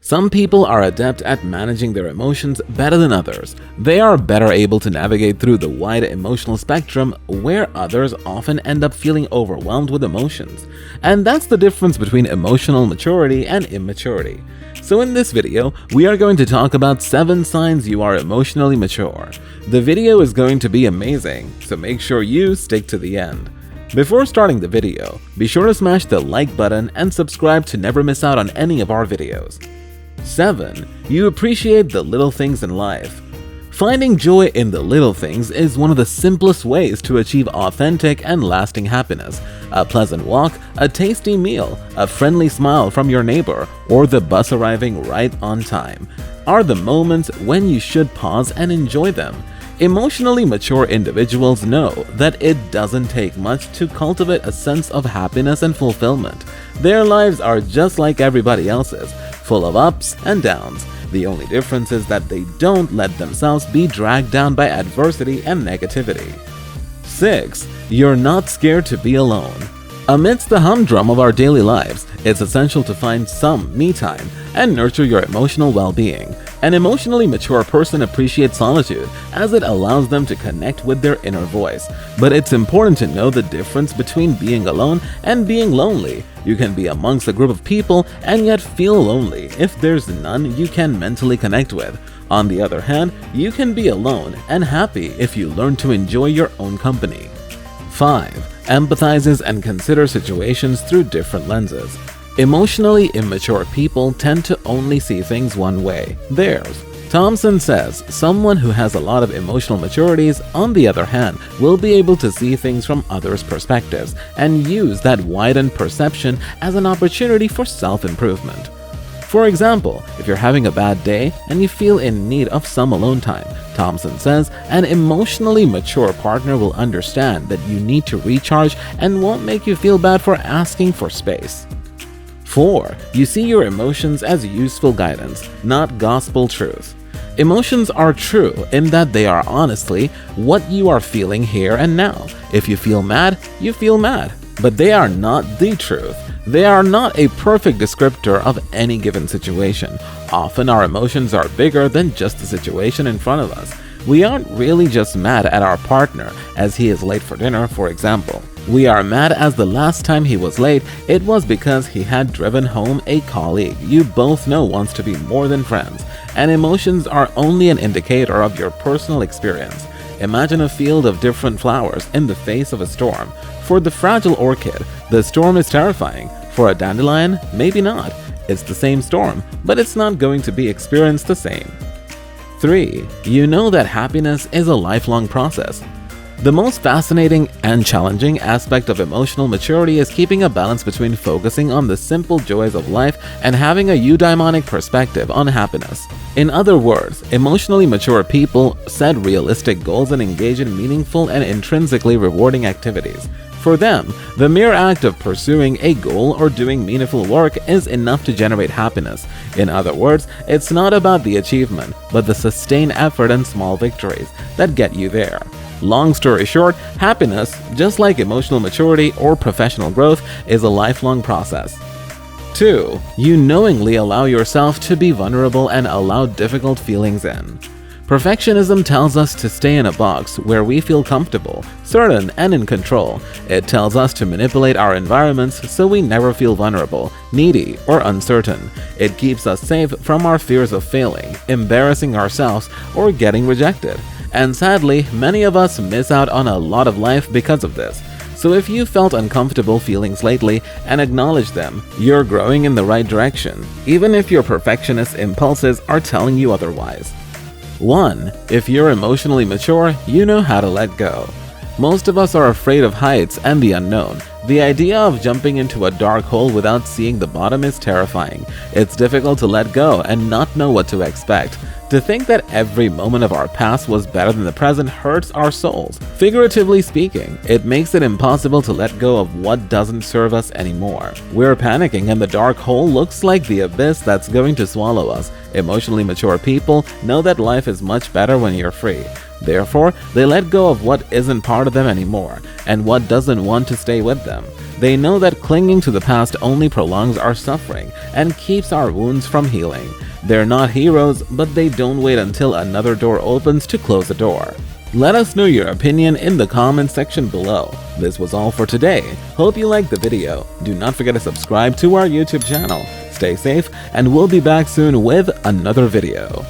Some people are adept at managing their emotions better than others. They are better able to navigate through the wide emotional spectrum, where others often end up feeling overwhelmed with emotions. And that's the difference between emotional maturity and immaturity. So in this video, we are going to talk about 7 signs you are emotionally mature. The video is going to be amazing, so make sure you stick to the end. Before starting the video, be sure to smash the like button and subscribe to never miss out on any of our videos. 7. You appreciate the little things in life. Finding joy in the little things is one of the simplest ways to achieve authentic and lasting happiness. A pleasant walk, a tasty meal, a friendly smile from your neighbor, or the bus arriving right on time are the moments when you should pause and enjoy them. Emotionally mature individuals know that it doesn't take much to cultivate a sense of happiness and fulfillment. Their lives are just like everybody else's, full of ups and downs. The only difference is that they don't let themselves be dragged down by adversity and negativity. 6. You're not scared to be alone. Amidst the humdrum of our daily lives, it's essential to find some me time and nurture your emotional well-being. An emotionally mature person appreciates solitude as it allows them to connect with their inner voice. But it's important to know the difference between being alone and being lonely. You can be amongst a group of people and yet feel lonely if there's none you can mentally connect with. On the other hand, you can be alone and happy if you learn to enjoy your own company. 5. Empathizes and consider situations through different lenses. Emotionally immature people tend to only see things one way, theirs. Thompson says someone who has a lot of emotional maturities, on the other hand, will be able to see things from others' perspectives and use that widened perception as an opportunity for self-improvement. For example, if you're having a bad day and you feel in need of some alone time, Thompson says an emotionally mature partner will understand that you need to recharge and won't make you feel bad for asking for space. 4. You see your emotions as useful guidance, not gospel truth. Emotions are true in that they are honestly what you are feeling here and now. If you feel mad, you feel mad. But they are not the truth. They are not a perfect descriptor of any given situation. Often our emotions are bigger than just the situation in front of us. We aren't really just mad at our partner as he is late for dinner, for example. We are mad as the last time he was late, it was because he had driven home a colleague you both know wants to be more than friends. And emotions are only an indicator of your personal experience. Imagine a field of different flowers in the face of a storm. For the fragile orchid, the storm is terrifying. For a dandelion, maybe not. It's the same storm, but it's not going to be experienced the same. 3. You know that happiness is a lifelong process. The most fascinating and challenging aspect of emotional maturity is keeping a balance between focusing on the simple joys of life and having a eudaimonic perspective on happiness. In other words, emotionally mature people set realistic goals and engage in meaningful and intrinsically rewarding activities. For them, the mere act of pursuing a goal or doing meaningful work is enough to generate happiness. In other words, it's not about the achievement, but the sustained effort and small victories that get you there. Long story short, happiness, just like emotional maturity or professional growth, is a lifelong process. 2. You knowingly allow yourself to be vulnerable and allow difficult feelings in. Perfectionism tells us to stay in a box where we feel comfortable, certain, and in control. It tells us to manipulate our environments so we never feel vulnerable, needy, or uncertain. It keeps us safe from our fears of failing, embarrassing ourselves, or getting rejected. And sadly, many of us miss out on a lot of life because of this. So if you felt uncomfortable feelings lately and acknowledge them, you're growing in the right direction, even if your perfectionist impulses are telling you otherwise. 1. If you're emotionally mature, you know how to let go. Most of us are afraid of heights and the unknown. The idea of jumping into a dark hole without seeing the bottom is terrifying. It's difficult to let go and not know what to expect. To think that every moment of our past was better than the present hurts our souls. Figuratively speaking, it makes it impossible to let go of what doesn't serve us anymore. We're panicking and the dark hole looks like the abyss that's going to swallow us. Emotionally mature people know that life is much better when you're free. Therefore, they let go of what isn't part of them anymore and what doesn't want to stay with them. They know that clinging to the past only prolongs our suffering and keeps our wounds from healing. They're not heroes, but they don't wait until another door opens to close the door. Let us know your opinion in the comment section below. This was all for today. Hope you liked the video. Do not forget to subscribe to our YouTube channel. Stay safe, and we'll be back soon with another video.